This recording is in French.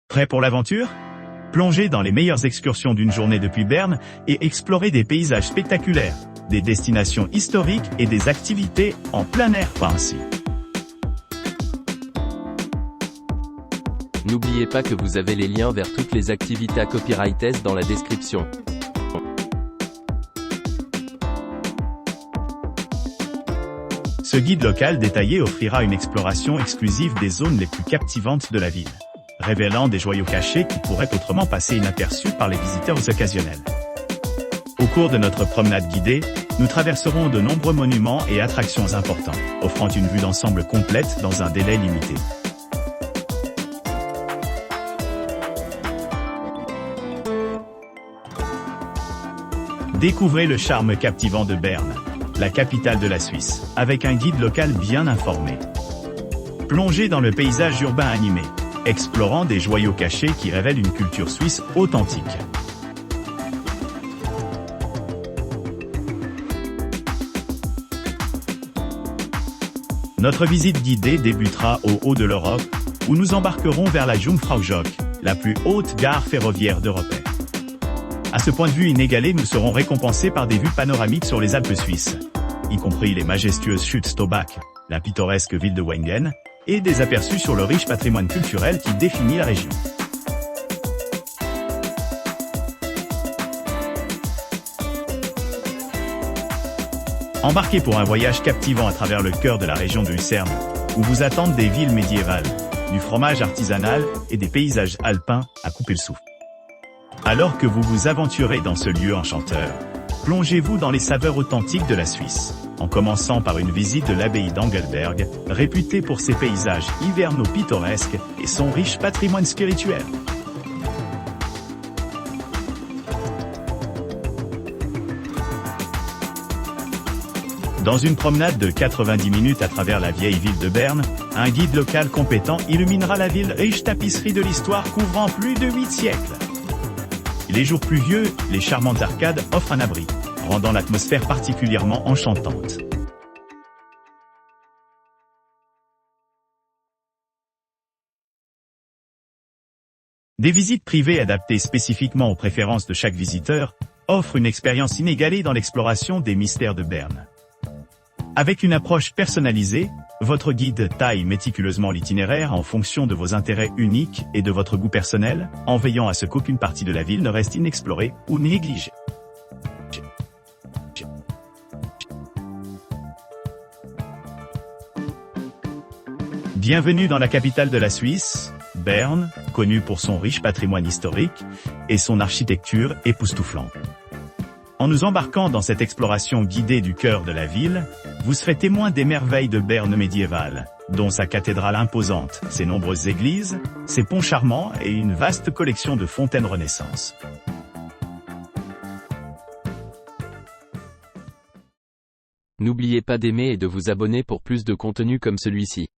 Prêt pour l'aventure? Plongez dans les meilleures excursions d'une journée depuis Berne et explorez des paysages spectaculaires, des destinations historiques et des activités en plein air par ainsi. N'oubliez pas que vous avez les liens vers toutes les activités à Copyrightes dans la description. Ce guide local détaillé offrira une exploration exclusive des zones les plus captivantes de la ville, révélant des joyaux cachés qui pourraient autrement passer inaperçus par les visiteurs occasionnels. Au cours de notre promenade guidée, nous traverserons de nombreux monuments et attractions importants, offrant une vue d'ensemble complète dans un délai limité. Découvrez le charme captivant de Berne, la capitale de la Suisse, avec un guide local bien informé. Plongez dans le paysage urbain animé, explorant des joyaux cachés qui révèlent une culture suisse authentique. Notre visite guidée débutera au haut de l'Europe, où nous embarquerons vers la Jungfraujoch, la plus haute gare ferroviaire d'Europe. À ce point de vue inégalé, nous serons récompensés par des vues panoramiques sur les Alpes suisses, y compris les majestueuses chutes Stobach, la pittoresque ville de Wengen, et des aperçus sur le riche patrimoine culturel qui définit la région. Embarquez pour un voyage captivant à travers le cœur de la région de Lucerne, où vous attendent des villes médiévales, du fromage artisanal et des paysages alpins à couper le souffle. Alors que vous vous aventurez dans ce lieu enchanteur, plongez-vous dans les saveurs authentiques de la Suisse, en commençant par une visite de l'abbaye d'Engelberg, réputée pour ses paysages hivernaux pittoresques et son riche patrimoine spirituel. Dans une promenade de 90 minutes à travers la vieille ville de Berne, un guide local compétent illuminera la ville riche tapisserie de l'histoire couvrant plus de 8 siècles. Les jours pluvieux, les charmantes arcades offrent un abri, rendant l'atmosphère particulièrement enchantante. Des visites privées adaptées spécifiquement aux préférences de chaque visiteur offrent une expérience inégalée dans l'exploration des mystères de Berne. Avec une approche personnalisée, votre guide taille méticuleusement l'itinéraire en fonction de vos intérêts uniques et de votre goût personnel, en veillant à ce qu'aucune partie de la ville ne reste inexplorée ou négligée. Bienvenue dans la capitale de la Suisse, Berne, connue pour son riche patrimoine historique et son architecture époustouflante. En nous embarquant dans cette exploration guidée du cœur de la ville, vous serez témoin des merveilles de Berne médiévale, dont sa cathédrale imposante, ses nombreuses églises, ses ponts charmants et une vaste collection de fontaines Renaissance. N'oubliez pas d'aimer et de vous abonner pour plus de contenu comme celui-ci.